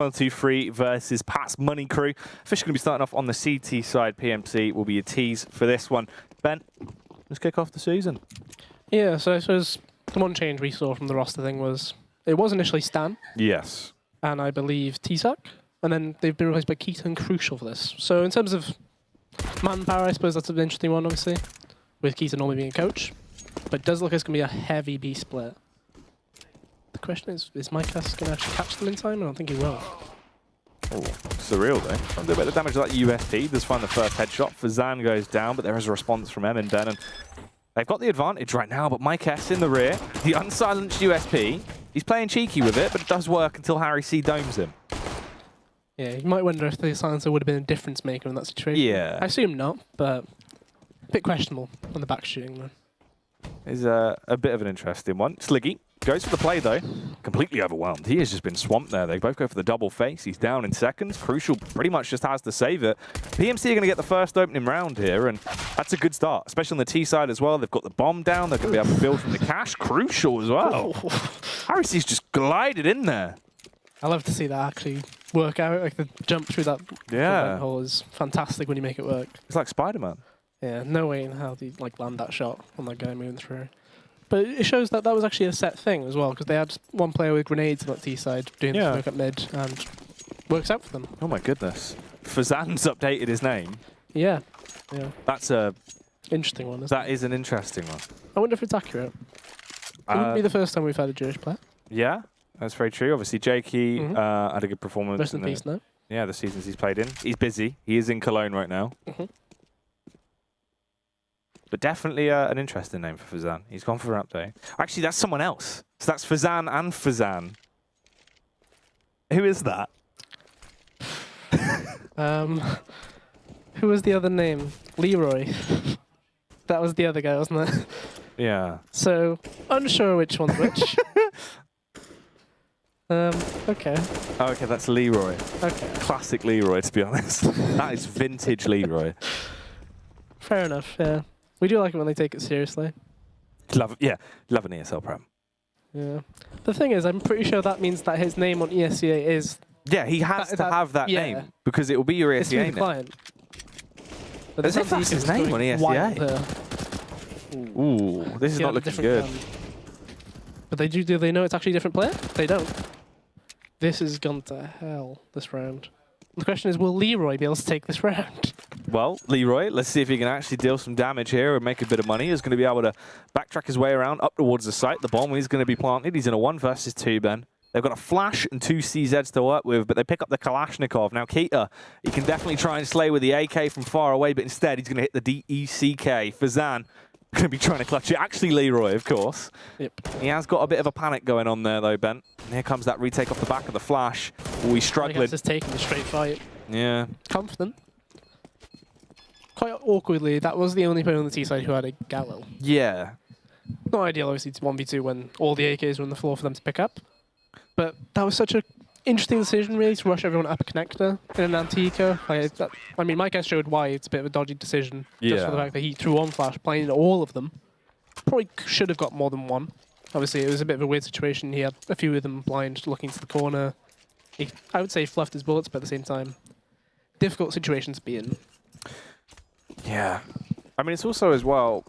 Fish123 versus Pat's Money Crew. Fish going to be starting off on the CT side. PMC will be a tease for this one. Ben, let's kick off the season. Yeah, so I suppose the one change we saw from the roster thing was it was initially Stan. Yes. And I believe T-Suck. And then they've been replaced by Keita and Crucial for this. So in terms of manpower, I suppose that's an interesting one, obviously, with Keita normally being a coach. But it does look like it's going to be a heavy B split. The question is Mycas going to actually catch them in time? I don't think he will. Oh, surreal though. Trying to do a bit of damage to that USP. Does find the first headshot. Fazan goes down, but there is a response from M and Ben. And they've got the advantage right now, but Mycas in the rear. The unsilenced USP. He's playing cheeky with it, but it does work until Harry C domes him. Yeah, you might wonder if the silencer would have been a difference maker in that situation. Yeah. I assume not, but a bit questionable on the back shooting, man. Is a bit of an interesting one. Sliggy goes for the play though. Completely overwhelmed. He has just been swamped there. They both go for the double face. He's down in seconds. Crucial pretty much just has to save it. PMC are going to get the first opening round here, and that's a good start, especially on the T side as well. They've got the bomb down. They're going to be able to build from the cash. Crucial as well. Harry C's just glided in there. I love to see that actually work out. Like the jump through that hole is fantastic when you make it work. It's like Spider-Man. Yeah, no way in hell do you like land that shot on that guy moving through. But it shows that that was actually a set thing as well, because they had one player with grenades on that T side doing the smoke up mid, and works out for them. Oh my goodness. Fazan's updated his name. Yeah. Yeah. That's a interesting one, that is an interesting one. I wonder if it's accurate. It wouldn't be the first time we've had a Jewish player. Yeah, that's very true. Obviously, Jakey had a good performance. Rest in peace now. Yeah, the seasons he's played in. He's busy. He is in Cologne right now. But definitely an interesting name for Fazan. He's gone for an update. Actually, that's someone else. So that's Fazan and Fazan. Who is that? Who was the other name? Leroy. That was the other guy, wasn't it? Yeah. So, unsure which one's which. Okay. Oh, okay, that's Leroy. Okay. Classic Leroy, to be honest. That is vintage Leroy. Fair enough, yeah. We do like it when they take it seriously. Love an ESL Prem. Yeah. The thing is, I'm pretty sure that means that his name on ESCA is... Yeah, he has to have that name, because it will be your ESCA name. Client. But as if that's his name on ESCA. Ooh, this is not looking good. But do they know it's actually a different player? They don't. This has gone to hell, this round. The question is, will Leroy be able to take this round? Well, Leroy, let's see if he can actually deal some damage here and make a bit of money. He's going to be able to backtrack his way around up towards the site. The bomb is going to be planted. He's in a 1 versus 2, Ben. They've got a flash and 2 CZs to work with, but they pick up the Kalashnikov. Now, Keita, he can definitely try and slay with the AK from far away, but instead he's going to hit the DECK. Fazan going to be trying to clutch it. Actually, Leroy, of course. Yep. He has got a bit of a panic going on there, though, Ben. And here comes that retake off the back of the flash. Oh, he's struggling. He's just taking the straight fight. Yeah. Confident. Quite awkwardly, that was the only player on the T side who had a Galil. Yeah. Not ideal, obviously, it's 1v2 when all the AKs were on the floor for them to pick up. But that was such an interesting decision, really, to rush everyone up a connector in an Antico. I mean, Mycas showed why it's a bit of a dodgy decision. Just for the fact that he threw one flash, playing all of them. Probably should have got more than one. Obviously, it was a bit of a weird situation. He had a few of them blind, looking to the corner. I would say he fluffed his bullets, but at the same time, difficult situation to be in. Yeah. I mean, it's also as well...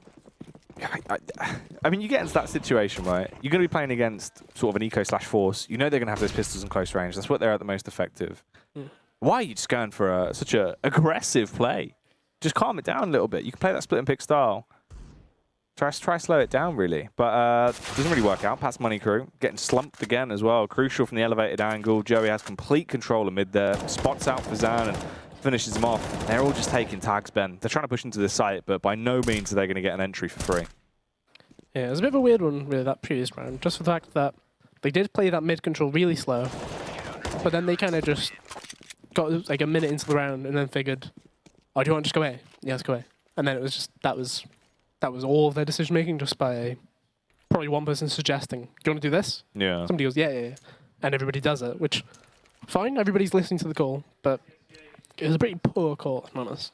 I mean, you get into that situation, right? You're going to be playing against sort of an eco/force. You know they're going to have those pistols in close range. That's what they're at the most effective. Why are you just going for such an aggressive play? Just calm it down a little bit. You can play that split and pick style. Try slow it down, really. But doesn't really work out. Pat's Money Crew getting slumped again as well. Crucial from the elevated angle. Joey has complete control of mid there. Spots out Fazan and finishes him off. They're all just taking tags, Ben. They're trying to push into the site, but by no means are they going to get an entry for free. Yeah, it was a bit of a weird one, really, that previous round. Just for the fact that they did play that mid control really slow, but then they kind of just got like a minute into the round and then figured, oh, do you want to just go away? Yeah, let's go away. And then it was just, that was all of their decision making, just by probably one person suggesting, do you want to do this? Yeah. Somebody goes, yeah. And everybody does it, which, fine, everybody's listening to the call, but it was a pretty poor call, if I'm honest.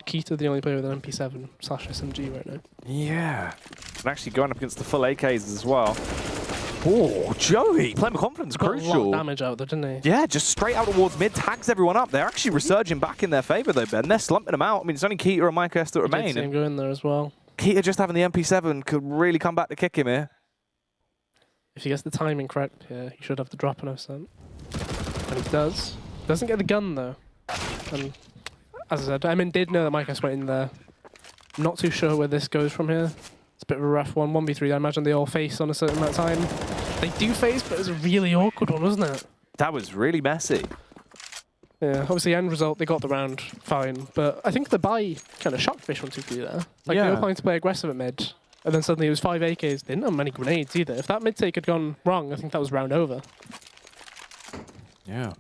Keita, the only player with an MP7/SMG right now. Yeah. And actually going up against the full AKs as well. Oh, Joey, playing with confidence, Got crucial. a lot of damage out there, didn't he? Yeah, just straight out towards mid, tags everyone up. They're actually resurging back in their favor though, Ben. They're slumping them out. I mean, it's only Keita and Mike S that I did remain. see him go in there as well. Keita just having the MP7 could really come back to kick him here. If he gets the timing correct, yeah, he should have the drop in percent. And he does. Doesn't get the gun though. And as I said, I mean, did know that Mike S went in there. Not too sure where this goes from here. It's a bit of a rough one. 1v3, I imagine they all face on a certain amount of time. They do face, but it's a really awkward one, wasn't it? That was really messy. Yeah, obviously, end result, they got the round fine. But I think the buy kind of shocked Fish123 there. Like, they were planning to play aggressive at mid, and then suddenly it was 5 AKs. They didn't have many grenades either. If that mid take had gone wrong, I think that was round over. Yeah.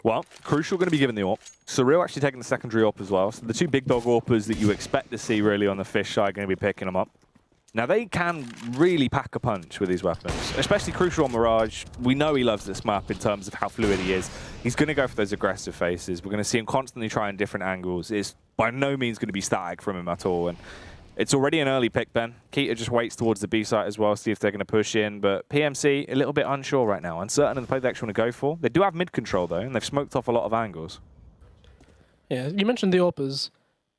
Well, Crucial going to be given the AWP. Surreal actually taking the secondary AWP as well. So the two big dog AWPers that you expect to see really on the Fish side are going to be picking them up. Now, they can really pack a punch with these weapons, especially Crucial on Mirage. We know he loves this map in terms of how fluid he is. He's going to go for those aggressive faces. We're going to see him constantly trying different angles. It's by no means going to be static from him at all. And it's already an early pick, Ben. Keita just waits towards the B site as well, see if they're going to push in. But PMC, a little bit unsure right now. Uncertain of the play they actually want to go for. They do have mid control, though, and they've smoked off a lot of angles. Yeah, you mentioned the AWPers.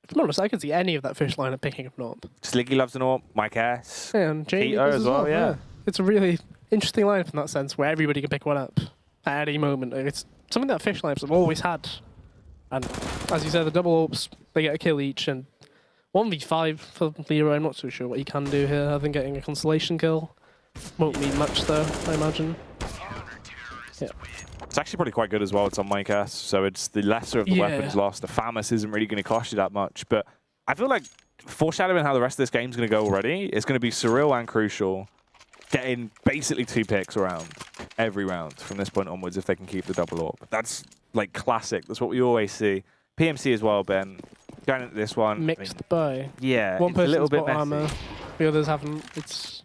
To be honest, I could see any of that Fish lineup picking up an AWP. Sliggy loves an AWP, Mike S. Yeah, and Jamie Keita does as well, yeah. It's a really interesting lineup in that sense, where everybody can pick one up at any moment. It's something that Fish lineups have always had. And as you said, the double AWPs, they get a kill each, and 1v5 for Leroy, I'm not too sure what he can do here. I think getting a consolation kill won't mean much though, I imagine. Yeah. It's actually probably quite good as well. It's on Mike S, so it's the lesser of the weapons lost. The FAMAS isn't really going to cost you that much, but I feel like foreshadowing how the rest of this game's going to go already, it's going to be Surreal and Crucial getting basically 2 picks around every round from this point onwards if they can keep the double AWP. That's like classic. That's what we always see. PMC as well, Ben. Going into this one. Mixed buy. Yeah, one it's a little person's bit got messy. armor, the others haven't. It's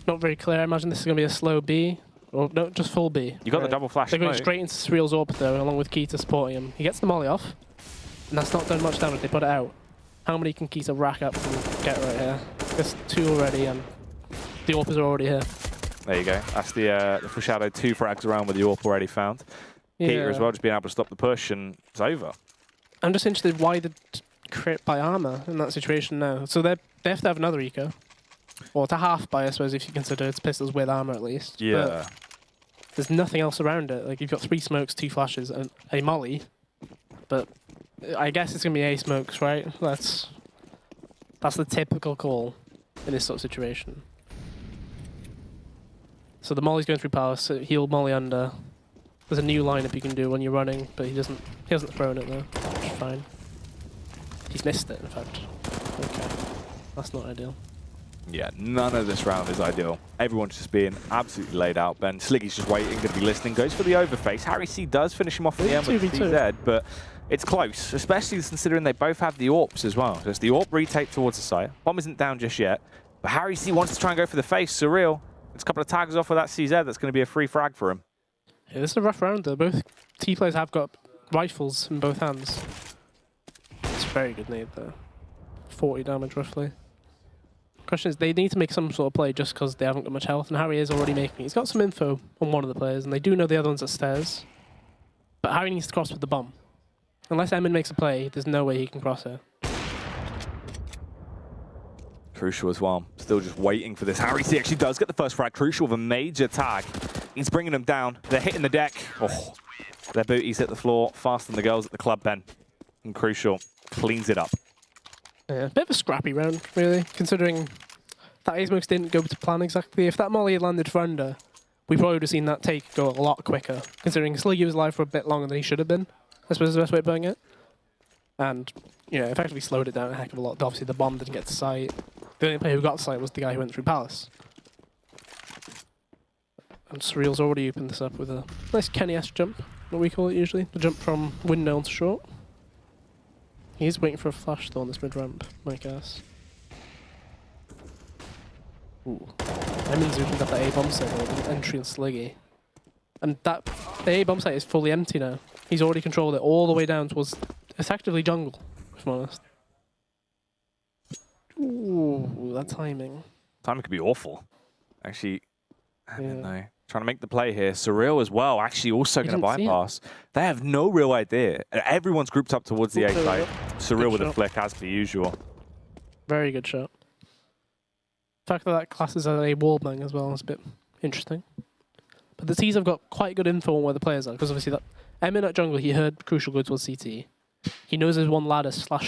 not very clear. I imagine this is going to be a slow B. Or no, just full B. You got the double flash. They're going smoke. straight into Surreal's AWP though, along with Keita supporting him. He gets the molly off, and that's not done much damage. They put it out. How many can Keita rack up and get right here? There's 2 already, and the AWPers are already here. There you go. That's the foreshadow 2 frags around with the AWP already found. Keita as well, just being able to stop the push, and it's over. I'm just interested why the crit by armor in that situation now. So they have to have another eco. Or to half buy, I suppose, if you consider it's pistols with armor at least. Yeah. But there's nothing else around it. Like, you've got 3 smokes, 2 flashes, and a molly. But I guess it's going to be A smokes, right? That's the typical call in this sort of situation. So the molly's going through power, so he'll molly under. There's a new lineup you can do when you're running, but he hasn't thrown it though, which is fine. He's missed it, in fact. Okay. That's not ideal. Yeah, none of this round is ideal. Everyone's just being absolutely laid out. Ben Sliggy's just waiting, going to be listening. Goes for the overface. Harry C does finish him off at the end with the CZ, but it's close, especially considering they both have the AWPs as well. So it's the AWP retake towards the site. Bomb isn't down just yet, but Harry C wants to try and go for the face. Surreal. It's a couple of tags off with that CZ. That's going to be a free frag for him. Yeah, this is a rough round though. Both T players have got rifles in both hands. It's a very good nade though. 40 damage roughly. Question is, they need to make some sort of play just because they haven't got much health, and Harry is already making. He's got some info on one of the players, and they do know the other one's upstairs. But Harry needs to cross with the bomb. Unless Emin makes a play, there's no way he can cross her. Crucial as well. Still just waiting for this. Harry C actually does get the first frag. Crucial with a major tag. He's bringing them down. They're hitting the deck. Oh, their booties hit the floor faster than the girls at the club, Ben. And Crucial cleans it up. Yeah, a bit of a scrappy round, really, considering that A-smokes didn't go to plan exactly. If that molly had landed for under, we probably would have seen that take go a lot quicker, considering Sliggy was alive for a bit longer than he should have been. I suppose is the best way of putting it. And, you know, effectively slowed it down a heck of a lot. Obviously, the bomb didn't get to site. The only player who got to site was the guy who went through Palace. And Surreal's already opened this up with a nice Kenny-esque jump, what we call it usually. The jump from window onto short. He's waiting for a flash though on this mid-ramp, my guess. Ooh. Emin's opened up that A-bomb site with entry and Sliggy. And that the A-bomb site is fully empty now. He's already controlled it all the way down towards effectively jungle, if I'm honest. Ooh, that timing. Timing could be awful. Actually, No. Trying to make the play here. Surreal as well, actually also going to bypass. They have no real idea. Everyone's grouped up towards the A site. Surreal with a flick as per usual. Very good shot. The fact that that classes as a wall bang as well is a bit interesting. But the C's have got quite good info on where the players are, because obviously that Emin at jungle, he heard Crucial Goods was CT. He knows there's one ladder / short.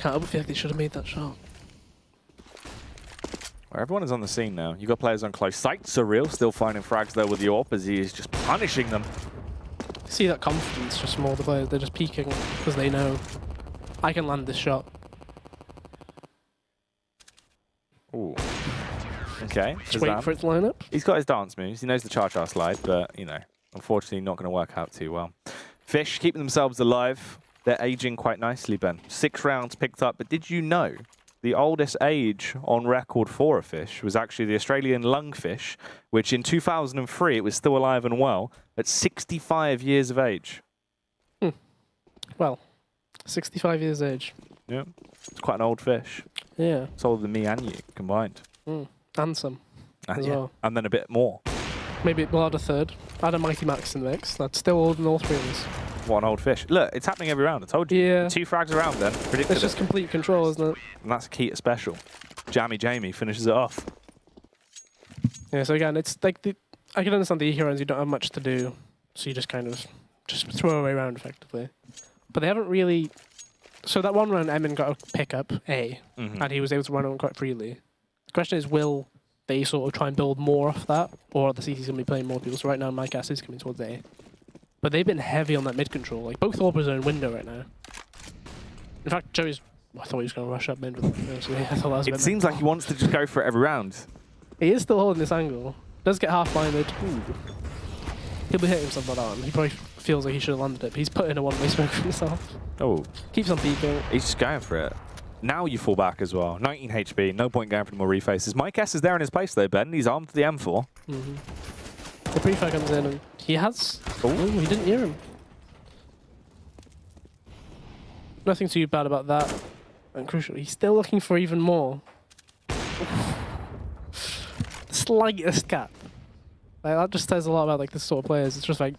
I feel like they should have made that shot. Well, everyone is on the scene now. You've got players on close sight. Surreal still finding frags there with the AWP as he is just punishing them. See that confidence just from all the players. They're just peeking because they know I can land this shot. Ooh. Okay. Just wait for it to line up. He's got his dance moves. He knows the char slide, but, you know, unfortunately not going to work out too well. Fish keeping themselves alive. They're aging quite nicely, Ben. 6 rounds picked up, but did you know the oldest age on record for a fish was actually the Australian lungfish, which in 2003 it was still alive and well at 65 years of age. Well, 65 years age. Yeah, it's quite an old fish. Yeah. It's older than me and you combined. And some as well. And then a bit more. Maybe we'll add a third. Add a Mighty Max in the mix. That's still older than all 3 of us. What an old fish. Look, it's happening every round. I told you. Yeah. 2 frags around then. Predicted It's just complete control, isn't it? And that's key to special. Jammy Jamie finishes it off. Yeah, so again, it's like I can understand the eco rounds, you don't have much to do, so you just kind of just throw away round effectively. But they haven't really. So that one round, Emin got a pick up A, and he was able to run on quite freely. The question is, will they sort of try and build more off that, or are the CT's going to be playing more people? So right now, my guess is coming towards A. But they've been heavy on that mid control. Like, both AWPers are in window right now. In fact, Joey's. I thought he was going to rush up mid with it. So I thought that was it seems like he wants to just go for it every round. He is still holding this angle. Does get half-blinded. He'll be hitting himself by that one. He probably feels like he should have landed it, but he's put in a one-way smoke for himself. Oh. Keeps on peeking. He's just going for it. Now you fall back as well. 19 HP, no point going for more refaces. Mike S is there in his place though, Ben. He's armed to the M4. The pre-fire comes in and he has... Oh, he didn't hear him. Nothing too bad about that. And crucial, he's still looking for even more. Slightest gap. Like, that just says a lot about like this sort of players. It's just like,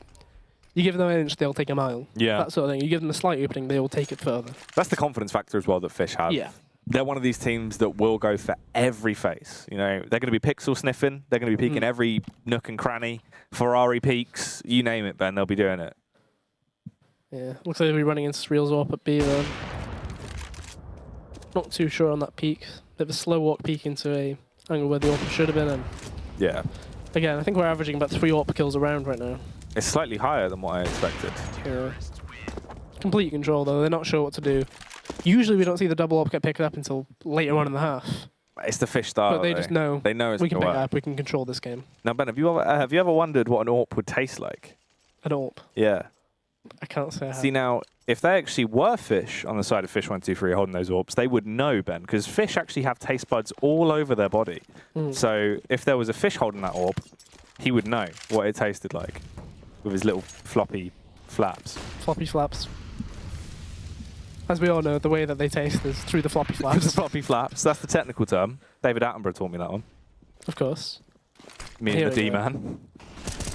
you give them an inch, they'll take a mile. Yeah. That sort of thing. You give them a slight opening, they will take it further. That's the confidence factor as well that Fish have. Yeah. They're one of these teams that will go for every face. You know, they're going to be pixel sniffing. They're going to be peeking every nook and cranny. Ferrari peaks, you name it, Ben. They'll be doing it. Yeah, looks like they'll be running into Reels up at B though. Not too sure on that peak. Bit of a slow walk peak into a angle where the AWP should have been in. Yeah. Again, I think we're averaging about 3 AWP kills around right now. It's slightly higher than what I expected. Yeah. Complete control though, they're not sure what to do. Usually we don't see the double AWP get picked up until later on in the half. It's the Fish style. But they just know. They know it's we can going pick to it work. up, we can control this game. Now, Ben, have you ever wondered what an AWP would taste like? An AWP? Yeah. I can't say I have. See, now, if they actually were Fish on the side of Fish123 holding those AWPs, they would know, Ben, because Fish actually have taste buds all over their body. So if there was a Fish holding that AWP, he would know what it tasted like with his little floppy flaps. Floppy flaps. As we all know, the way that they taste is through the floppy flaps. The floppy flaps, that's the technical term. David Attenborough taught me that one. Of course. Me and the D-man.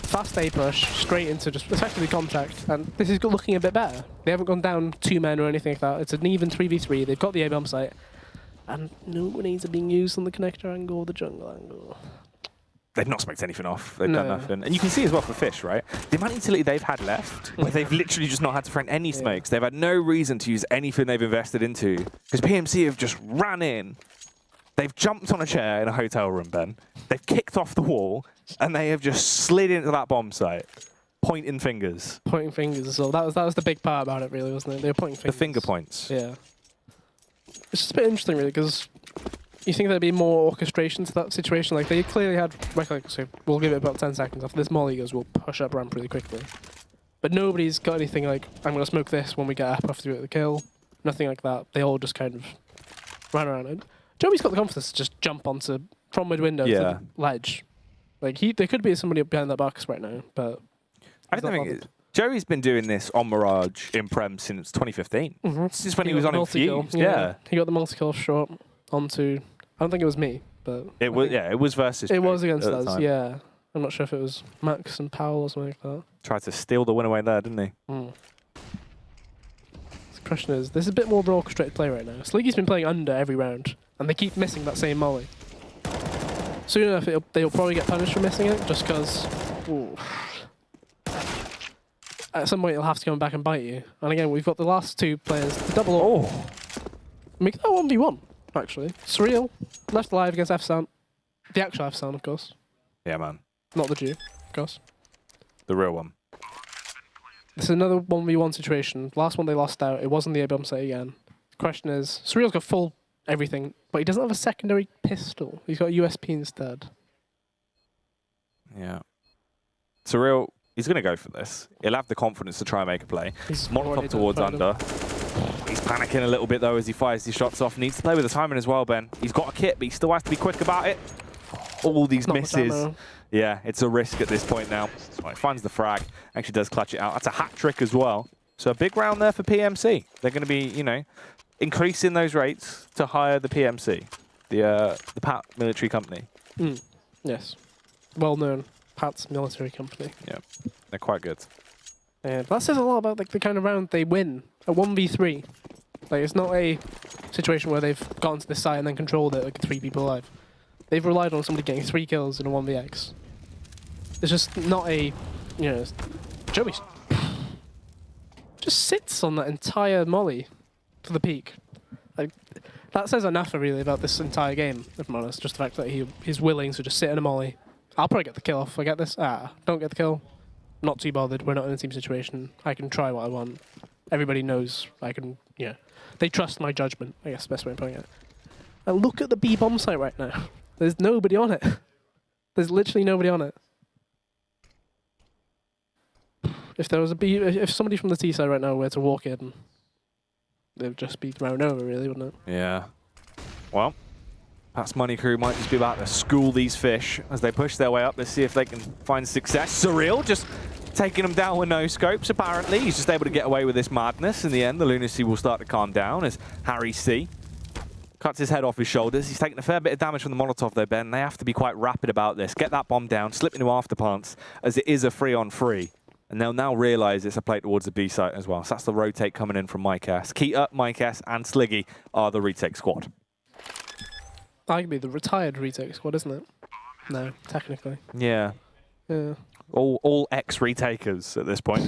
Fast A push, straight into just effectively contact, and this is looking a bit better. They haven't gone down 2 men or anything like that. It's an even 3v3. They've got the A bomb site, and no grenades are being used on the connector angle or the jungle angle. They've not smoked anything off. They've done nothing. And you can see as well for Fish, right? The amount of utility they've had left, where they've literally just not had to front any smokes. They've had no reason to use anything they've invested into, because PMC have just ran in. They've jumped on a chair in a hotel room, Ben. They've kicked off the wall, and they have just slid into that bomb site, pointing fingers. Pointing fingers as well. That was the big part about it, really, wasn't it? They were pointing fingers. The finger points. Yeah. It's just a bit interesting, really, because you think there'd be more orchestration to that situation. Like, they clearly had, so we'll give it about 10 seconds. After this molly goes, we'll push up ramp really quickly. But nobody's got anything like, I'm going to smoke this when we get up after we get the kill. Nothing like that. They all just kind of ran around it. Joey's got the confidence to just jump onto from mid window to the ledge. Like, there could be somebody behind that box right now, but I don't think Joey's been doing this on Mirage in Prem since 2015. Since when he was on Infused. Yeah. He got the multi-kill shot onto, I don't think it was me. but It was, yeah, it was versus. it was against at the us. time. Yeah, I'm not sure if it was Max and Powell or something like that. Tried to steal the win away there, didn't he? The question is, there's a bit more of an orchestrated play right now. Sliggy's been playing under every round, and they keep missing that same molly. Soon enough, they'll probably get punished for missing it, just because. At some point, it'll have to come back and bite you. And again, we've got the last two players, the double. Oh, Make that 1v1, actually. Surreal, left alive against F-Sound. The actual F-Sound, of course. yeah, man, Not the Jew, of course. the real one. This is another 1v1 situation. Last one they lost out. It wasn't the A-bomb site again. The question is, Surreal's got full everything, but he doesn't have a secondary pistol. He's got a USP instead. Yeah. Surreal, he's going to go for this. He'll have the confidence to try and make a play. He's Molotov already towards done under. He's panicking a little bit, though, as he fires these shots off. Needs to play with the timing as well, Ben. He's got a kit, but he still has to be quick about it. All these Not much misses. ammo. Yeah, it's a risk at this point now. Well, he finds the frag. Actually does clutch it out. That's a hat trick as well. So a big round there for PMC. They're going to be, you know, increasing those rates to hire the PMC, the Pat military company. Yes. Well-known Pat's military company. Yeah, they're quite good. Yeah, that says a lot about like the kind of round they win. A 1v3. Like, it's not a situation where they've gone to the side and then controlled it like 3 people alive. They've relied on somebody getting 3 kills in a 1vx. It's just not a, you know, Joey just sits on that entire molly to the peak. Like, that says enough really about this entire game, if I'm honest. Just the fact that he's willing to just sit in a molly. I'll probably get the kill if I get this. Don't get the kill. Not too bothered. We're not in a team situation. I can try what I want. Everybody knows I can, yeah. They trust my judgment, I guess the best way of putting it. And look at the B bomb site right now. There's nobody on it. There's literally nobody on it. If there was a B, if somebody from the T side right now were to walk in, they'd just be thrown over, really, wouldn't it? Yeah. Well, Pat's Money Crew might just be about to school these fish as they push their way up. Let's see if they can find success. Surreal just taking them down with no scopes, apparently. He's just able to get away with this madness. In the end, the lunacy will start to calm down as Harry C cuts his head off his shoulders. He's taking a fair bit of damage from the Molotov, though, Ben. They have to be quite rapid about this. Get that bomb down, slip into afterplants, as it is a 3-on-3. And they'll now realise it's a play towards the B site as well. So that's the rotate coming in from Mike S. Keita, Mike S, and Sliggy are the retake squad. Arguably the retired retake squad, isn't it? No, technically. Yeah. Yeah. All ex-retakers at this point.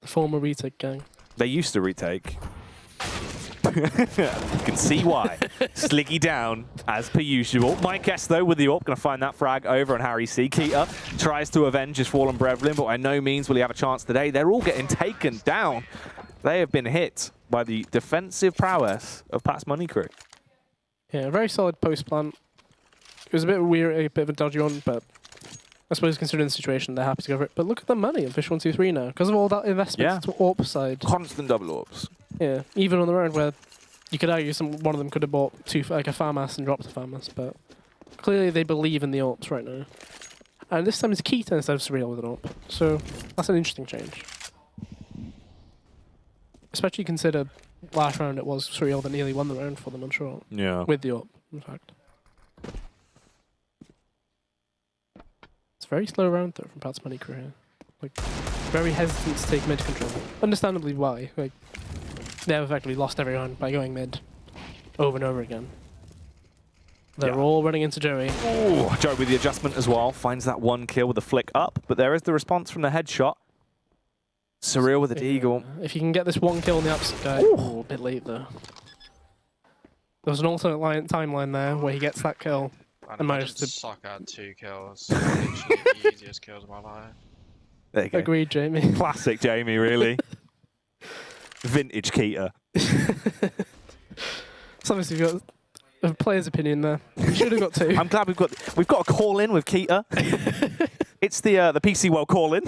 The former retake gang. They used to retake. You can see why. Sliggy down, as per usual. Mike S, though, with the AWP, going to find that frag over on Harry C. Keita tries to avenge his fallen Brevlin, but by no means will he have a chance today. They're all getting taken down. They have been hit by the defensive prowess of Pat's Money Crew. Yeah, very solid post plant. It was a bit weird, a bit of a dodgy one, but I suppose considering the situation, they're happy to go for it. But look at the money in Fish123 now, because of all that investment to AWP side. Constant double AWPs. Yeah, even on the round where you could argue one of them could have bought like a FAMAS and dropped a FAMAS, but clearly they believe in the AWPs right now. And this time it's Keita instead of Surreal with an AWP, so that's an interesting change. Especially consider last round it was Surreal that nearly won the round for them on short. Yeah. With the AWP, in fact. It's a very slow round though from Pat's Money Crew here. Like, very hesitant to take mid control. Understandably why. Like, they've effectively lost every round by going mid over and over again. They're all running into Joey. Ooh, Joey with the adjustment as well. Finds that 1 kill with a flick up, but there is the response from the headshot. Surreal with a deagle. If you can get this 1 kill on the upside guy, a bit late though. There was an alternate timeline there where he gets that kill and managed to suck out 2 kills. Literally the easiest kills of my life. There you go. Agreed, Jamie. Classic Jamie, really. Vintage Keita. So obviously you've got a player's opinion there. You should have got 2. I'm glad we've got a call in with Keita. It's the PC World call in.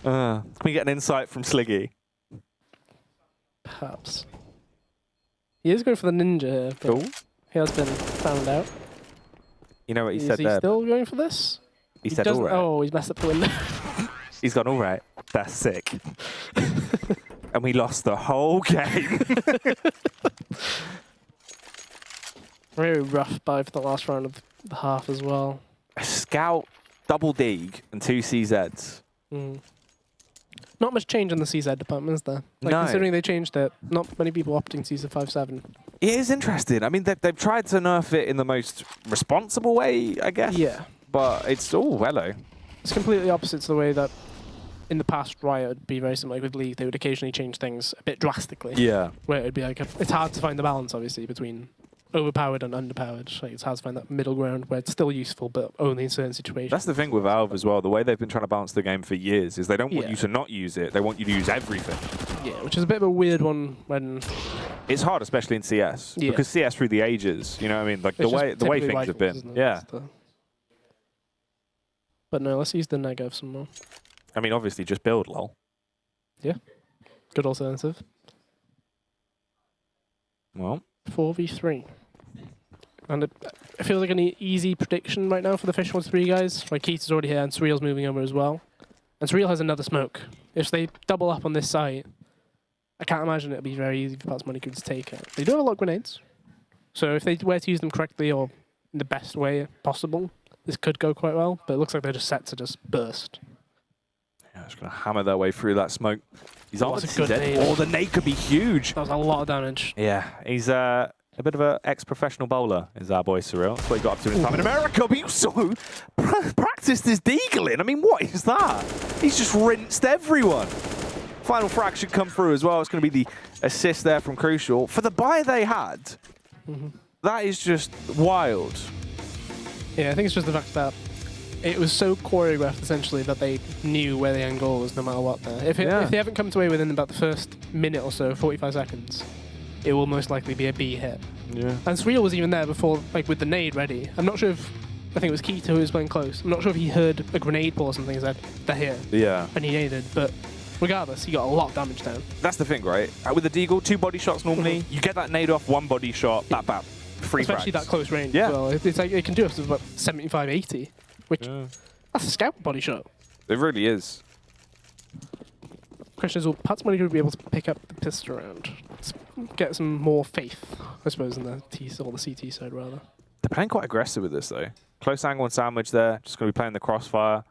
Can we get an insight from Sliggy? Perhaps. He is going for the ninja here, but he has been found out. You know what he Is said he there? still going for this? He said all right. Oh, he's messed up the window. He's gone all right. That's sick. And we lost the whole game. Very rough buy for the last round of the half as well. A scout, double dig, and 2 CZs. Not much change in the CZ department, is there? Like, No. considering they changed it, not many people opting to use the 5.7. It is interesting. I mean, they've tried to nerf it in the most responsible way, I guess. Yeah. But it's all hello. It's completely opposite to the way that in the past Riot would be very similar with League. They would occasionally change things a bit drastically. Yeah. Where it would be like, it's hard to find the balance, obviously, between overpowered and underpowered. Like, it's hard to find that middle ground where it's still useful, but only in certain situations. That's the thing with Valve as well. The way they've been trying to balance the game for years is they don't want you to not use it. They want you to use everything. Yeah, which is a bit of a weird one when... It's hard, especially in CS. Yeah. Because CS through the ages, you know what I mean? Like the it's way just typically things have rifles, been. isn't it? Yeah. But no, let's use the Negev some more. I mean, obviously, just build, lol. Yeah. Good alternative. Well. 4v3. And it feels like an easy prediction right now for the Fish123 guys. Like, Keith is already here and Surreal's moving over as well. And Surreal has another smoke. If they double up on this site, I can't imagine it'll be very easy for Pats Money Crew to take it. They do have a lot of grenades. So if they were to use them correctly or in the best way possible, this could go quite well. But it looks like they're just set to just burst. Yeah, just going to hammer their way through that smoke. He's on That's a good nade. Oh, the nade could be huge. That was a lot of damage. Yeah, he's a bit of an ex-professional bowler, is our boy Surreal. That's what he got up to in his time in America. But he also practiced his deagling. I mean, what is that? He's just rinsed everyone. Final frag should come through as well. It's going to be the assist there from Crucial. For the buy they had, that is just wild. Yeah, I think it's just the fact that it was so choreographed, essentially, that they knew where the end goal was no matter what there. If they haven't come away within about the first minute or so, 45 seconds, it will most likely be a B hit. Yeah. And Surreal was even there before, like, with the nade ready. I'm not sure if, I think it was Keita who was playing close. I'm not sure if he heard a grenade ball or something and said, they're here. Yeah. And he naded, but regardless, he got a lot of damage down. That's the thing, right? With the deagle, 2 body shots normally. You get that nade off, 1 body shot, bap, bap. Free Especially frags. that close range Yeah. as well. It's like, it can do up to about 75, 80, which, that's a scout body shot. It really is. Question is, will Pats Money Crew be able to pick up the pistol round? Let's get some more faith, I suppose, in the T or the CT side, rather. They're playing quite aggressive with this, though. Close angle and sandwich there. Just going to be playing the crossfire.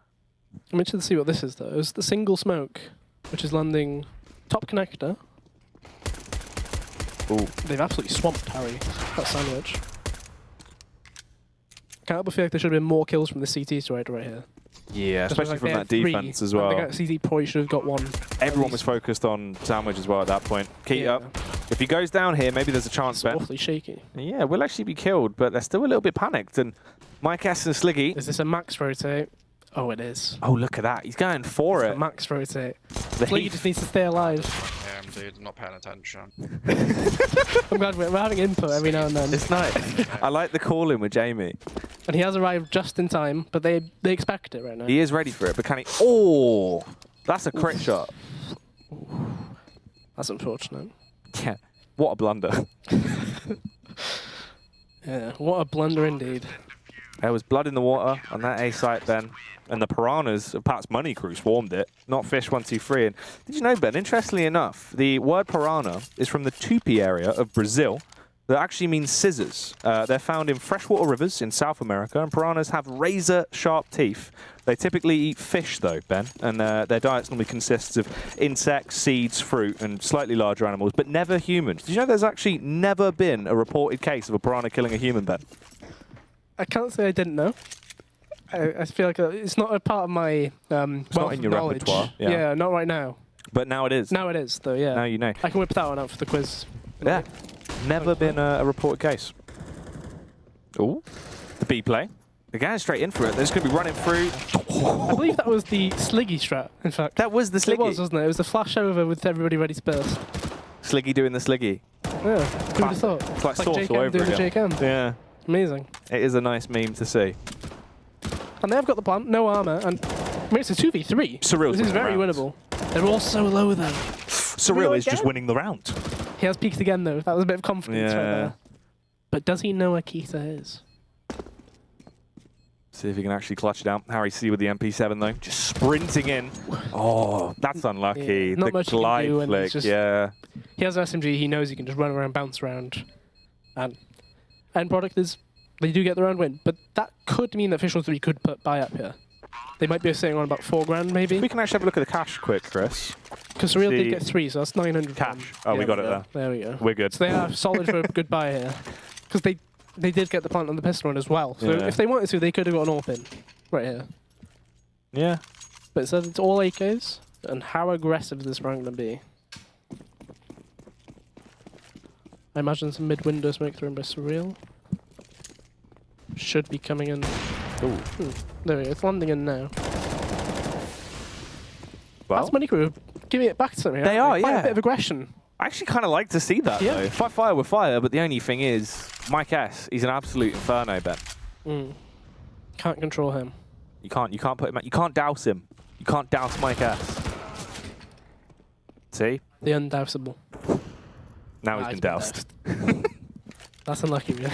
I'm interested to see what this is, though. It's the single smoke, which is landing top connector. Ooh. They've absolutely swamped Harry. That sandwich. Can't help but feel like there should have been more kills from the CT side right here. Yeah, Just especially like from they that had 3, defense as and well. the guy at CT probably should have got 1. Everyone was focused on sandwich as well at that point. Keep up. If he goes down here, maybe there's a chance, It's Ben. awfully shaky. Yeah, we'll actually be killed, but they're still a little bit panicked. And Mike S and Sliggy. Is this a max rotate? Oh, it is. Oh, look at that. He's going for It's it. a max rotate. The Sliggy Heath. just needs to stay alive. Yeah, dude, not paying attention. I'm glad we're having input every now and then. It's nice. I like the call in with Jamie. And he has arrived just in time, but they expect it right now. He is ready for it, but can he... Oh! That's a crit shot. That's unfortunate. Yeah. What a blunder. Yeah, what a blunder indeed. There was blood in the water on that A site, Ben. And the piranhas of Pat's Money Crew swarmed it, not Fish123. And did you know, Ben, interestingly enough, the word piranha is from the Tupi area of Brazil that actually means scissors. They're found in freshwater rivers in South America, and piranhas have razor-sharp teeth. They typically eat fish, though, Ben, and their diet normally consists of insects, seeds, fruit, and slightly larger animals, but never humans. Did you know there's actually never been a reported case of a piranha killing a human, Ben? I can't say I didn't know. I feel like it's not a part of my wealth not in your of knowledge. repertoire, yeah. Not right now. But now it is. Now it is, though, yeah. Now you know. I can whip that one out for the quiz. Yeah. Never been a reported case. Ooh. The B play. They're going straight in for it. They're just going to be running through. I believe that was the Sliggy strat, in fact. That was the Sliggy. It was, wasn't it? It was the flash over with everybody ready to burst. Sliggy doing the Sliggy. Yeah, who would have thought? It's like sauce J-Cam all over doing the again. J-Cam. Yeah. Amazing. It is a nice meme to see. And they have got the plant, no armor, and I mean, it's a 2v3. Surreal's This is very winning winnable. They're all so low, though. Surreal is just again? winning the round. He has peaked again, though. That was a bit of confidence right Yeah. there. But does he know where Keita is? See if he can actually clutch it out. Harry C with the MP7, though. Just sprinting in. Oh, that's unlucky. Yeah, not the much he can glide do, and flick, it's just- yeah. He has an SMG, he knows he can just run around, bounce around. And end product is they do get the round win, but that could mean that Fish123 could put buy up here. They might be sitting on about 4 grand maybe. We can actually have a look at the cash quick, Chris. Because Surreal did get 3, so that's 900 cash. Oh, we got it there. There we go. We're good. So they are solid for a good buy here. Because they did get the plant on the pistol run as well. So if they wanted to, they could have got an AWP in right here. Yeah. But it says it's all AKs, and how aggressive is this round going to be? I imagine some mid-window smoke thrown by Surreal. Should be coming in. Ooh. There we go, it's landing in now. Well, That's Money Crew giving it back to me. They are, Quite yeah. a bit of aggression. I actually kind of like to see that, though. Fight fire with fire, but the only thing is, Mike S, he's an absolute inferno, Ben. Can't control him. You can't put him out. You can't douse him. You can't douse Mike S. See? The undoubtable. Now he's been doused. That's unlucky, really.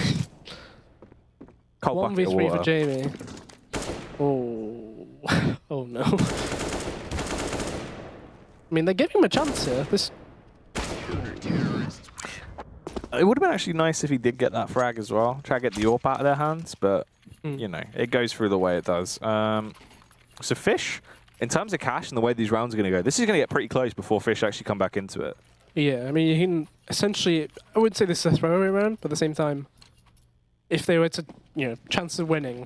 Cold bucket of 1v3 water. for Jamie. Oh. Oh no. I mean, they're giving him a chance here. This. It would have been actually nice if he did get that frag as well. Try to get the AWP out of their hands, but, you know, it goes through the way it does. So Fish, in terms of cash and the way these rounds are going to go, this is going to get pretty close before Fish actually come back into it. Yeah, I mean, you can essentially. I wouldn't say this is a throwaway round, but at the same time, if they were to, you know, chances of winning,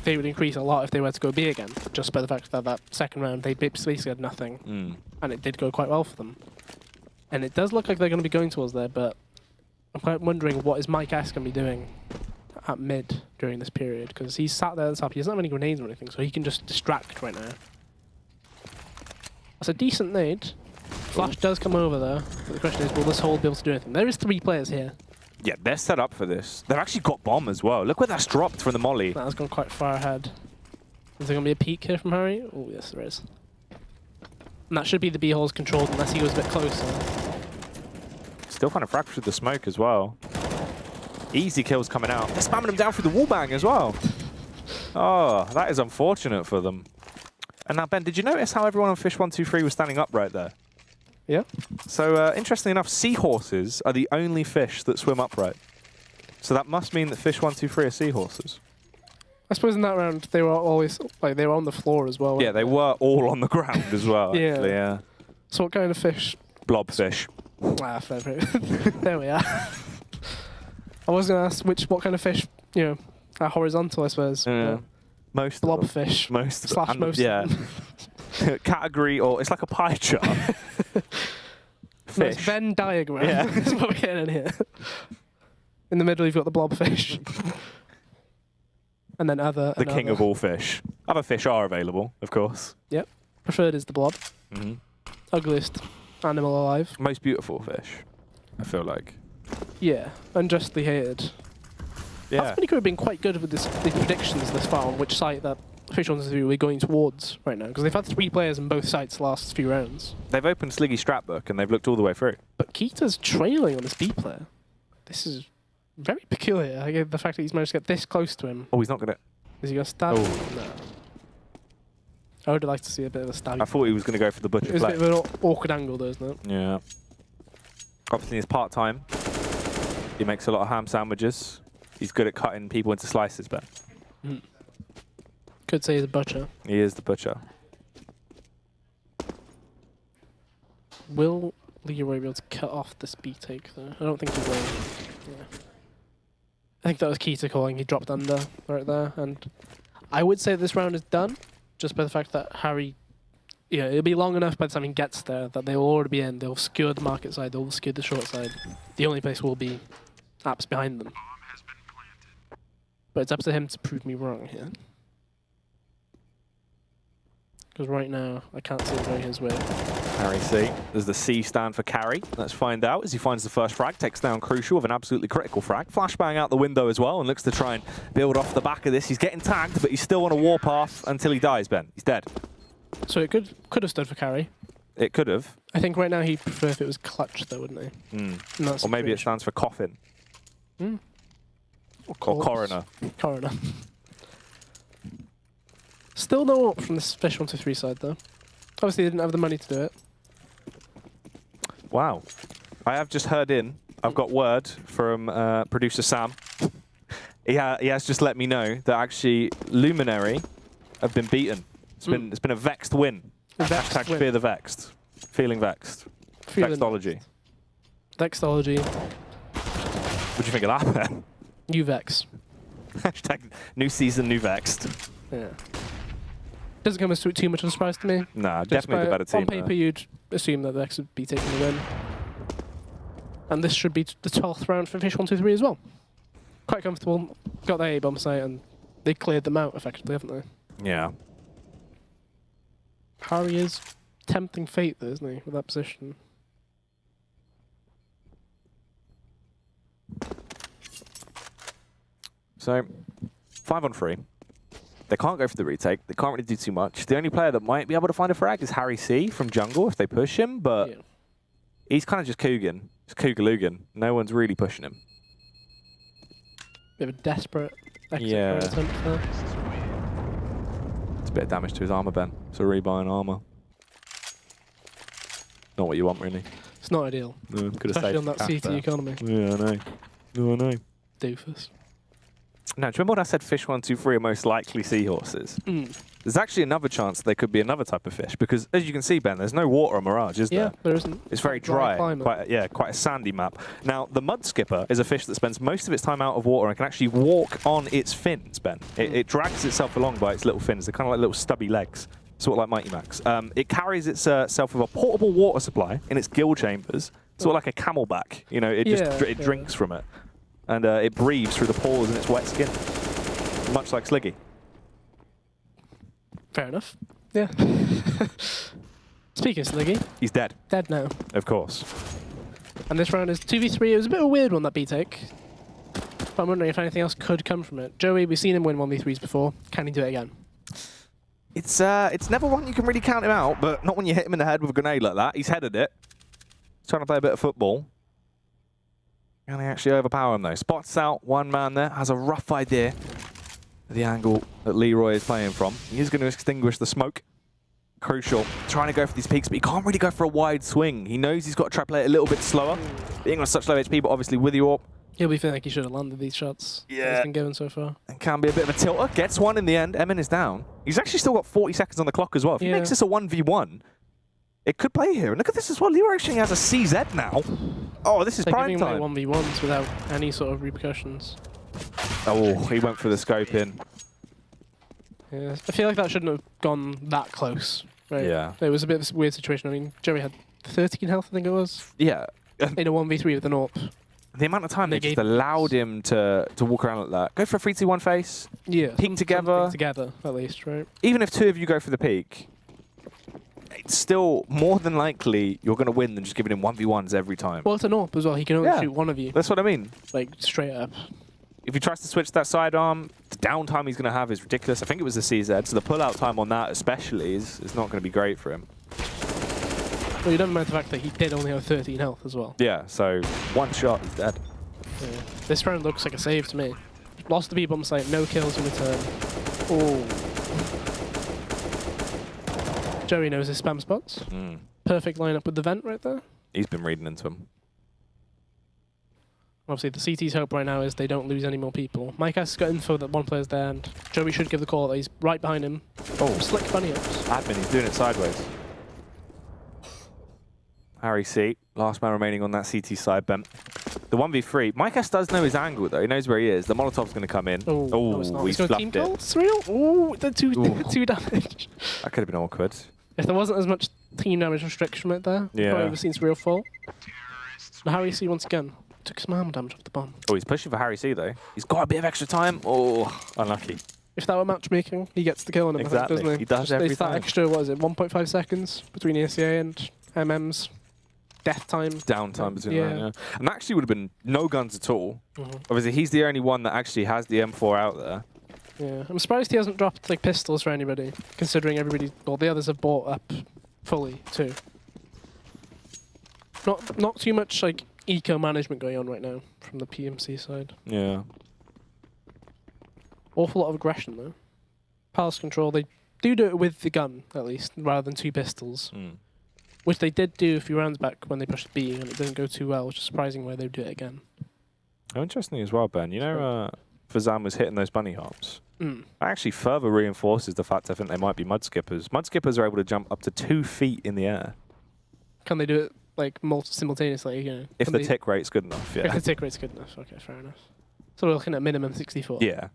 they would increase a lot if they were to go B again, just by the fact that that second round they basically had nothing, and it did go quite well for them. And it does look like they're going to be going towards there, but I'm quite wondering what is Mike S going to be doing at mid during this period, because he's sat there at the top. He doesn't have any grenades or anything, so he can just distract right now. That's a decent nade. Flash does come over there, but the question is, will this hold be able to do anything? There is 3 players here. Yeah, they're set up for this. They've actually got bomb as well. Look where that's dropped from the molly. That has gone quite far ahead. Is there going to be a peek here from Harry? Oh, yes, there is. And that should be the B-holes controlled unless he goes a bit closer. Still finding frag through the smoke as well. Easy kills coming out. They're spamming him down through the wall bang as well. Oh, that is unfortunate for them. And now, Ben, did you notice how everyone on Fish123 was standing up right there? Yeah. So, interestingly enough, seahorses are the only fish that swim upright. So that must mean that Fish123 are seahorses. I suppose in that round, they were always, like, they were on the floor as well. Yeah, they were all on the ground as well, Yeah. actually, yeah. So what kind of fish? Blobfish. Ah, fair play. There we are. I was going to ask what kind of fish, you know, are horizontal, I suppose. Yeah. Most of them. Blobfish. Most of Slash them. most Yeah. of them. Category, or it's like a pie chart. No, it's Fish. Venn diagram. Yeah. That's what we're getting in here. In the middle, you've got the blobfish. And then other. The king of all fish. Other fish are available, of course. Yep. Preferred is the blob. Ugliest animal alive. Most beautiful fish, I feel like. Yeah. Unjustly hated. Yeah. That's could have been quite good with the predictions this far on which site that Fish123 we're going towards right now. Because they've had 3 players on both sites the last few rounds. They've opened Sliggy Strapbook and they've looked all the way through. But Keita's trailing on this B player. This is very peculiar. I get the fact that he's managed to get this close to him. Oh, he's not going to... Is he going to stab? Oh. No. I would like to see a bit of a stab. I thought he was going to go for the butcher It was a play. bit of an awkward angle though, isn't it? Yeah. Obviously, he's part-time. He makes a lot of ham sandwiches. He's good at cutting people into slices, Ben. Could say he's a butcher. He is the butcher. Will Leroy be able to cut off this B take though? I don't think he will. Yeah. I think that was Keita calling. He dropped under right there. And I would say this round is done just by the fact that Harry... Yeah, it'll be long enough by the time he gets there that they'll already be in. They'll skewer the market side. They'll skewer the short side. The only place will be apps behind them. But it's up to him to prove me wrong here. Because right now, I can't see it going his way. Harry C. Does the C stand for carry? Let's find out as he finds the first frag. Takes down Crucial with an absolutely critical frag. Flashbang out the window as well and looks to try and build off the back of this. He's getting tagged, but he's still on a warpath until he dies, Ben. He's dead. So it could have stood for carry. It could have. I think right now he'd prefer if it was clutch though, wouldn't he? Or maybe it stands for coffin. Or coroner. Coroner. Still no up from this Fish123 side though. Obviously they didn't have the money to do it. Wow. I have just heard in. I've got word from producer Sam. He has just let me know that actually Luminary have been beaten. It's been a vexed win. Hashtag fear the vexed. Feeling vexed. Vextology. Vextology. What do you think of that, Ben? New Vex. Hashtag new season, new vexed. Yeah. Doesn't come as too much of a surprise to me. Nah, Just definitely the better team. On paper, you'd assume that Vex would be taking the win. And this should be the 12th round for Fish123 as well. Quite comfortable. Got their A-bomb site and they cleared them out effectively, haven't they? Yeah. Harry is tempting fate though, isn't he, with that position? So, 5 on 3. They can't go for the retake. They can't really do too much. The only player that might be able to find a frag is Harry C from jungle if they push him, but he's kind of just Coogan. Just Cougalugan. No one's really pushing him. Bit of a desperate exit Yeah. attempt there. It's a bit of damage to his armor, Ben. So rebuying armor. Not what you want, really. It's not ideal. No, could have Especially saved on that half CT there. economy. Yeah, I know. No, I know. Doofus. Now, do you remember when I said Fish123 are most likely seahorses? Mm. There's actually another chance they could be another type of fish because, as you can see, Ben, there's no water on Mirage, is there? Yeah, there isn't. It's very Dry dry, climate. quite a sandy map. Now, the mud skipper is a fish that spends most of its time out of water and can actually walk on its fins, Ben. It drags itself along by its little fins. They're kind of like little stubby legs, sort of like Mighty Max. It carries itself with a portable water supply in its gill chambers, sort of like a camelback. You know, it just drinks from it, and it breathes through the pores in its wet skin, much like Sliggy. Fair enough. Yeah. Speaking of Sliggy, He's dead, dead now. of course. And this round is 2v3. It was a bit of a weird one, that B-take. But I'm wondering if anything else could come from it. Joey, we've seen him win 1v3s before. Can he do it again? It's never one you can really count him out, but not when you hit him in the head with a grenade like that. He's headed it. He's trying to play a bit of football. Can they actually overpower him, though? Spots out one man there, has a rough idea of the angle that Leroy is playing from. He is going to extinguish the smoke. Crucial. Trying to go for these peaks, but he can't really go for a wide swing. He knows he's got to try to play it a little bit slower. Being on such low HP, but obviously with the AWP, He'll be feeling like he should have landed these shots that he's been given so far. it can be a bit of a tilter. Gets one in the end. Emin is down. He's actually still got 40 seconds on the clock as well. If he makes this a 1v1, it could play here. And look at this as well. Leroy actually has a CZ now. Oh, this is They're prime giving time. away 1v1s without any sort of repercussions. Oh, he went for the scope in. Yeah, I feel like that shouldn't have gone that close. Right? Yeah. It was a bit of a weird situation. I mean, Joey had 13 health, I think it was, Yeah. in a 1v3 with an AWP. The amount of time they They just gave him allowed him to walk around like that. Go for a 3-2-1 face. Yeah. Peek together. Something together, at least, right? Even if two of you go for the peak, it's still more than likely you're going to win than just giving him 1v1s every time. Well, it's an AWP as well. He can only shoot one of you, That's what I mean. like, straight up. If he tries to switch that sidearm, the downtime he's going to have is ridiculous. I think it was the CZ, so the pull-out time on that especially is not going to be great for him. Well, you don't mind the fact that he did only have 13 health as well. Yeah, so one shot, he's dead. Yeah. This round looks like a save to me. Lost the B-bomb site, no kills in return. Oh. Joey knows his spam spots. Perfect lineup with the vent right there. He's been reading into him. Obviously, the CT's hope right now is they don't lose any more people. Mike has got info that one player's there, and Joey should give the call that he's right behind him. Oh, slick bunny ups. Admin, he's doing it sideways. Harry C, last man remaining on that CT side, Ben. The 1v3. Mike S does know his angle, though. He knows where he is. The Molotov's going to come in. Oh, no, it's not. He's got fluffed team it. call? It's real? Oh, the two damage. That could have been awkward. If there wasn't as much team damage restriction right there, Yeah. probably would have seen it's real full. Now Harry C once again took some armor damage off the bomb. Oh, he's pushing for Harry C, though. He's got a bit of extra time. Oh, unlucky. If that were matchmaking, he gets the kill on him, Exactly. I think, doesn't he? He does every It's that time. extra, what is it, 1.5 seconds between ESCA and MM's death time. Downtime between Yeah. that, yeah. And that actually would have been no guns at all. Obviously, he's the only one that actually has the M4 out there. Yeah, I'm surprised he hasn't dropped like pistols for anybody, considering everybody, well, the others have bought up fully too. Not too much like eco management going on right now from the PMC side. Yeah. Awful lot of aggression though. Palace control, they do it with the gun at least, rather than two pistols, which they did do a few rounds back when they pushed B and it didn't go too well, which is surprising why they would do it again. Oh, interesting as well, Ben. You know, Fazan was hitting those bunny hops. Mm. That actually further reinforces the fact I think they might be mud skippers. Mud skippers are able to jump up to 2 feet in the air. Can they do it like simultaneously? You know, If the tick rate's good enough, yeah. If the tick rate's good enough, okay, fair enough. So we're looking at minimum 64. Yeah.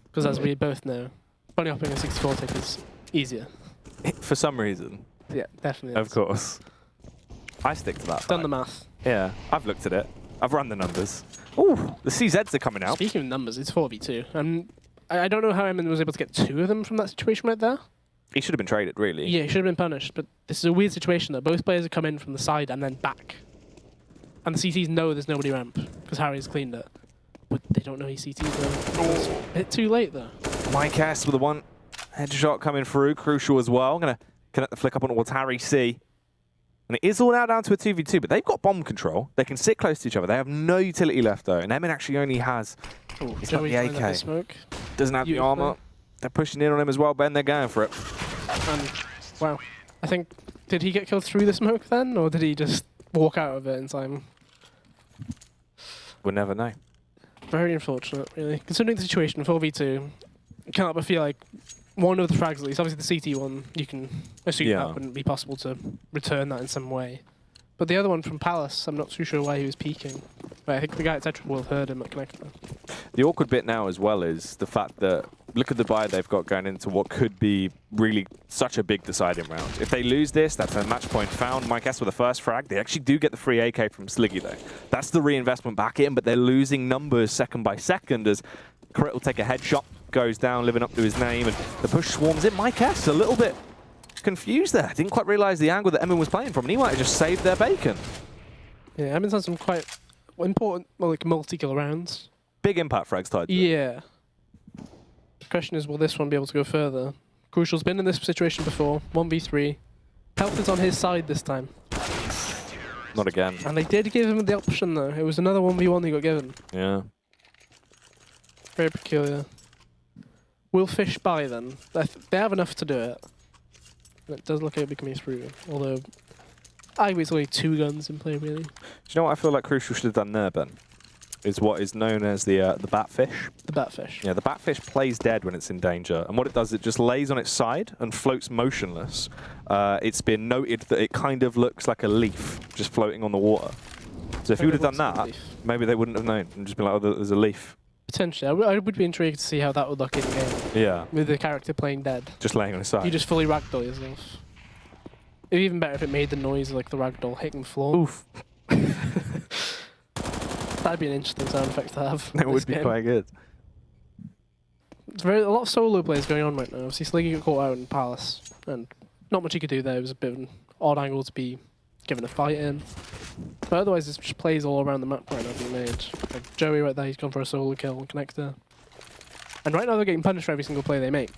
Because as we both know, bunny hopping a 64 tick is easier. For some reason. Yeah, definitely. Of course. I stick to that. Done the math. Yeah, I've looked at it. I've run the numbers. Ooh, the CZs are coming out. Speaking of numbers, it's 4v2. And I don't know how Emin was able to get 2 of them from that situation right there. He should have been traded, really. Yeah, he should have been punished. But this is a weird situation though. Both players have come in from the side and then back. And the CTs know there's nobody ramp because Harry's cleaned it. But they don't know he's CT though. It's a bit too late though. Mike S with the one headshot coming through, crucial as well. Gonna connect the flick up on towards Harry C. And it is all now down to a 2v2, but they've got bomb control. They can sit close to each other. They have no utility left though. And Emin actually only has it's not the AK. Smoke. Doesn't have the armor. They're pushing in on him as well, Ben. They're going for it. And wow. I think, did he get killed through the smoke then? Or did he just walk out of it in time? We'll never know. Very unfortunate, really. Considering the situation, 4v2, you can't but feel like one of the frags at least, obviously the CT one, you can assume that wouldn't be possible to return that in some way. But the other one from Palace, I'm not too sure why he was peeking. But I think the guy at Tetra will have heard him at Connector. The awkward bit now as well is the fact that, look at the buy they've got going into what could be really such a big deciding round. If they lose this, that's a match point found. Mike S with the first frag. They actually do get the free AK from Sliggy though. That's the reinvestment back in, but they're losing numbers second by second as Crit will take a headshot, goes down, living up to his name, and the push swarms in. Mike S a little bit confused there. Didn't quite realise the angle that Emin was playing from, and he might have just saved their bacon. Yeah, Emin's had some quite important, well, like multi-kill rounds. Big impact frags tied. Yeah. The question is, will this one be able to go further? Crucial's been in this situation before, 1v3. Health is on his side this time. Not again. And they did give him the option though. It was another 1v1 he got given. Yeah. Very peculiar. Will Fish buy then? They have enough to do it. And it does look like it'll be coming through. Although, it's only 2 guns in play really. Do you know what I feel like Crucial should have done there, Ben? Is what is known as the batfish. The batfish. Yeah, the batfish plays dead when it's in danger, and what it does, it just lays on its side and floats motionless. It's been noted that it kind of looks like a leaf just floating on the water. So if you would have done that, maybe they wouldn't have known and just been like, oh, there's a leaf. Potentially. I would be intrigued to see how that would look in game. Yeah. With the character playing dead. Just laying on his side. You just fully ragdoll yourself. It'd be even better if it made the noise like the ragdoll hitting the floor. Oof. That'd be an interesting sound effect to have. That would be quite good. It's a lot of solo plays going on right now. Obviously, Sliggy got caught out in Palace, and not much he could do there. It was a bit of an odd angle to be given a fight in. But otherwise, it's just plays all around the map right now being made. Like Joey right there, he's gone for a solo kill on Connector. And right now they're getting punished for every single play they make.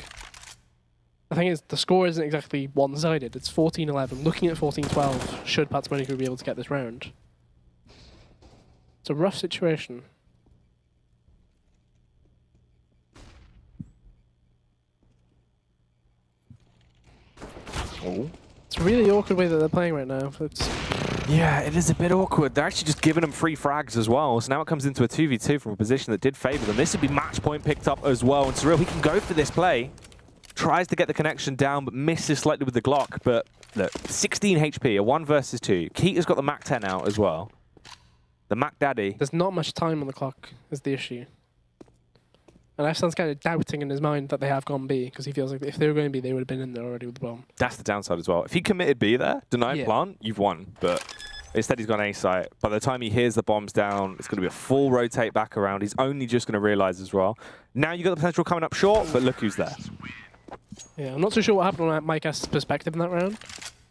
The thing is, the score isn't exactly one-sided. It's 14-11. Looking at 14-12, should Patsmonica be able to get this round? It's a rough situation. Oh. It's a really awkward way that they're playing right now. Yeah, it is a bit awkward. They're actually just giving them free frags as well. So now it comes into a 2v2 from a position that did favour them. This would be match point picked up as well. And Surreal, he can go for this play. Tries to get the connection down, but misses slightly with the Glock. But look, 16 HP, a 1 versus 2. Keita's got the Mac 10 out as well. The Mac Daddy. There's not much time on the clock is the issue. And Efsan's kind of doubting in his mind that they have gone B, because he feels like if they were going B, they would have been in there already with the bomb. That's the downside as well. If he committed B there, denied plant, you've won. But instead he's gone A site. By the time he hears the bombs down, it's going to be a full rotate back around. He's only just going to realise as well. Now you've got the potential coming up short, but look who's there. Yeah, I'm not too sure what happened on Mike S.'s perspective in that round,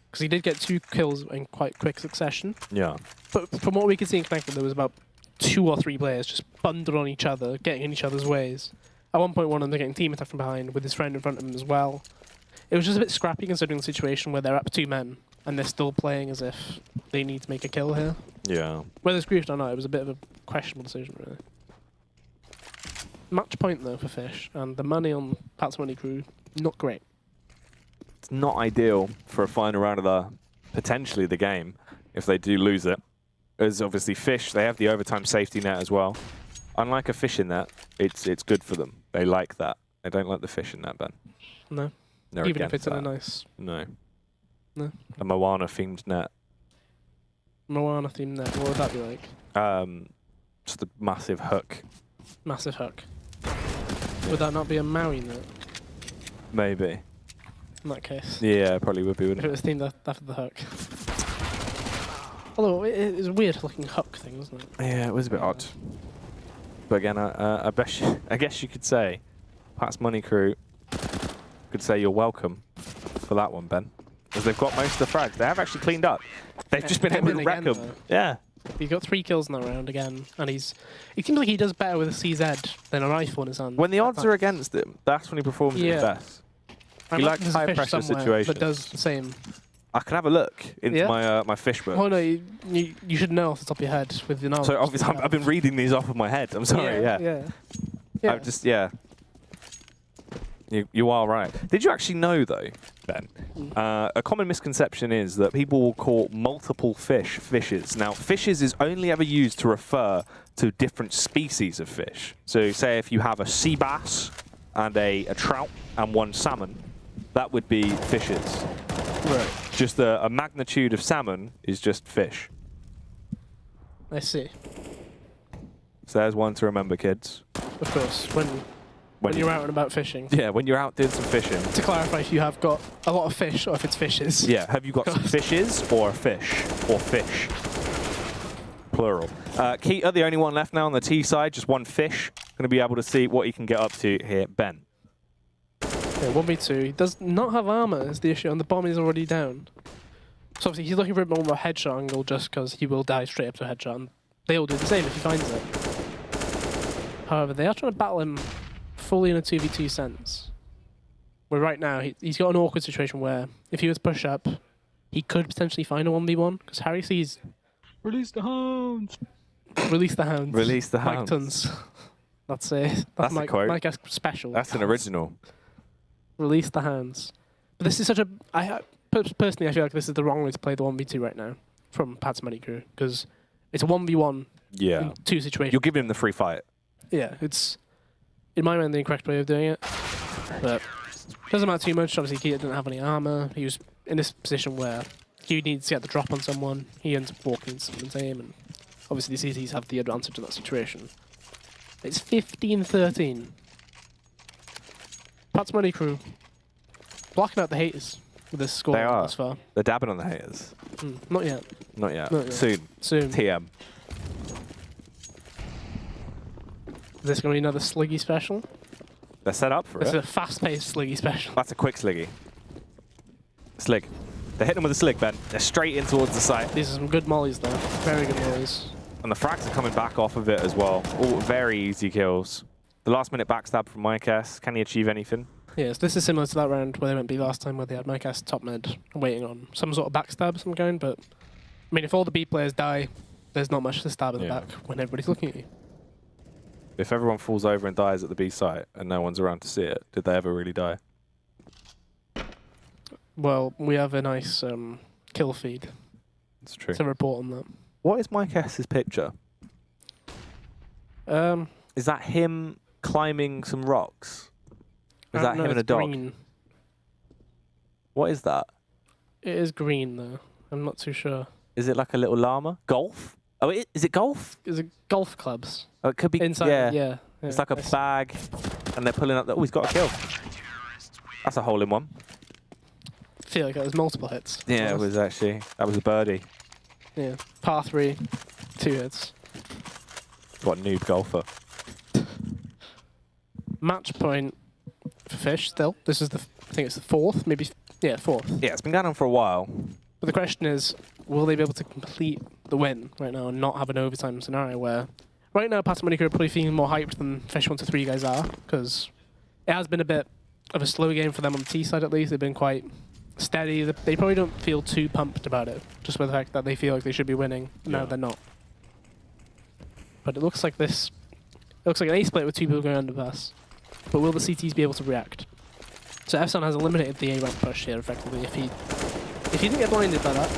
because he did get 2 kills in quite quick succession. Yeah. But from what we could see in Connected, there was about 2 or 3 players just bundled on each other, getting in each other's ways. At one point, one of them getting team attack from behind with his friend in front of him as well. It was just a bit scrappy considering the situation where they're up 2 men and they're still playing as if they need to make a kill here. Yeah. Whether it's griefed or not, it was a bit of a questionable decision, really. Match point, though, for Fish, and the money on Pat's Money Crew, not great. It's not ideal for a final round of potentially the game if they do lose it. As obviously Fish, they have the overtime safety net as well. Unlike a fish in that, it's good for them. They like that. They don't like the fish in that, Ben. No. They're Even if against it's in a that. nice No. No. A Moana themed net. Moana themed net, what would that be like? Just a massive hook. Massive hook. Would that not be a Maui net Maybe. in that case? Yeah, probably would be, If wouldn't it it? was themed after the hook. Although it's a weird looking hook thing, isn't it? Yeah, it was a bit odd. But again, I guess you could say, Pat's Money Crew could say you're welcome for that one, Ben. Because they've got most of the frags. They have actually cleaned up. They've Yeah, just been him able to in wreck again, them. though. Yeah. He got 3 kills in that round again, and it seems like he does better with a CZ than a rifle in his hand. When the odds are against him, that's when he performs Yeah. his best. I he imagine likes there's a high fish pressure somewhere situations. that does the same. I can have a look into Yeah. my fish book. Oh no, you should know off the top of your head with the knowledge. So obviously I've been reading these off of my head. I'm sorry. Yeah. Yeah. I've just You are right. Did you actually know though, Ben? A common misconception is that people will call multiple fish fishes. Now, fishes is only ever used to refer to different species of fish. So say if you have a sea bass and a trout and 1 salmon, that would be fishes. Right. Just a magnitude of salmon is just fish. I see. So there's one to remember, kids. Of course, when you're out and about fishing. Yeah, when you're out doing some fishing. To clarify, if you have got a lot of fish, or if it's fishes. Yeah, have you got some fishes or a fish? Or fish? Plural. Keita, the only one left now on the T side, just 1 fish. Going to be able to see what he can get up to here. Ben. Yeah, 1v2. He does not have armor is the issue, and the bomb is already down. So obviously he's looking for a more of a headshot angle just because he will die straight up to a headshot, and they'll do the same if he finds it. However, they are trying to battle him fully in a 2v2 sense. Where right now, he's got an awkward situation where if he was to push up, he could potentially find a 1v1, because Harry sees... Release the hounds! Release the hounds. Release the Mike hounds. Tons. That's That's Mike, a quote. Mike S. special. That's an original. Release the hounds. But this is such a... Personally, I feel like this is the wrong way to play the 1v2 right now from Pat's Money Crew, because it's a 1v1 Yeah. in 2 situations. You're giving him the free fight. Yeah, it's, in my mind, the incorrect way of doing it. But it doesn't matter too much. Obviously, Keita didn't have any armor. He was in this position where he needs to get the drop on someone. He ends up walking into someone's aim, and obviously the CTs have the advantage in that situation. It's 15-13. Pat's Money Crew blocking out the haters with this score They are. thus far. They're dabbing on the haters. Not yet. Not yet. Not yet. Soon. Soon. TM. Is this going to be another Sliggy special? They're set up for This is it. a fast-paced Sliggy special. That's a quick sliggy. Slig. They're hitting him with a slig, Ben. They're straight in towards the site. These are some good mollies, though. Very good mollies. And the frags are coming back off of it as well. All very easy kills. The last minute backstab from Mike S. Can he achieve anything? Yes, this is similar to that round where they went B last time, where they had Mike S top mid waiting on some sort of backstab of some kind. But I mean, if all the B players die, there's not much to stab in the back when everybody's looking at you. If everyone falls over and dies at the B site and no one's around to see it, did they ever really die? Well, we have a nice kill feed. It's true. To report on that. What is Mike S's picture? Is that him climbing some rocks? Is that him and a dog? Green. What is that? It is green, though. I'm not too sure. Is it like a little llama? Golf? Oh, is it golf? Is it golf clubs? Oh, it could be. Inside, Yeah. It's like a I see. bag, and they're pulling up. Oh, he's got a kill. That's a hole in one. I feel like it was multiple hits. Yeah, it was actually. That was a birdie. Yeah. Par 3, 2 hits. What a noob golfer. Match point for Fish still. This is I think it's the 4th, maybe, yeah, 4th. Yeah, it's been going on for a while. But the question is, will they be able to complete the win right now and not have an overtime scenario where, right now, Pat's Money Crew are probably feeling more hyped than Fish123 guys are, because it has been a bit of a slow game for them on the T side at least. They've been quite steady. They probably don't feel too pumped about it, just by the fact that they feel like they should be winning. No, they're not. But it looks like this. It looks like an A split with 2 people going underpass. But will the CTs be able to react? So Efson has eliminated the A rank push here effectively. If he didn't get blinded by that,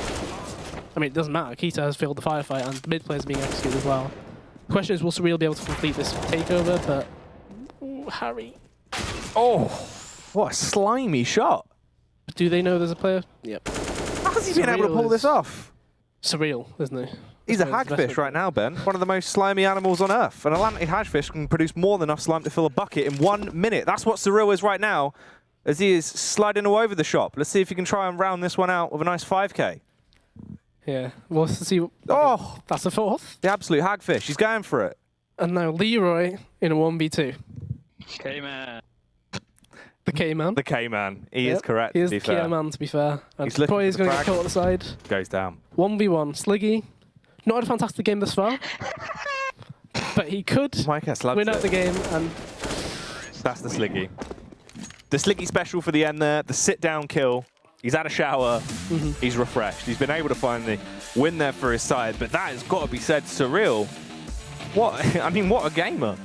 I mean it doesn't matter. Keita has failed the firefight and the mid players being executed as well. Question is, will Surreal be able to complete this takeover? But ooh, Harry, Oh, what a slimy shot. do they know there's a player? Yep. How's he been able to Surreal pull this is- off? Surreal, isn't he? He's a That's the hagfish best right now, Ben. One of the most slimy animals on Earth. An Atlantic hagfish can produce more than enough slime to fill a bucket in 1 minute. That's what Surreal is right now, as he is sliding all over the shop. Let's see if he can try and round this one out with a nice 5K. Yeah. Well, let's see. Oh, That's the fourth. the absolute hagfish. He's going for it. And now Leroy in a 1v2. Okay, man. The K-man. The K-man. He is correct, He to is be the fair. K-man, to be fair. And He's looking probably for he's the going to get frag. caught on the side. Goes down. 1v1. Sliggy. Not had a fantastic game thus far. But he could Mike S loves win it. out the game. And That's the Sliggy. The Sliggy special for the end there. The sit-down kill. He's had a shower. He's refreshed. He's been able to find the win there for his side. But that has got to be said. Surreal. What? I mean, what a gamer.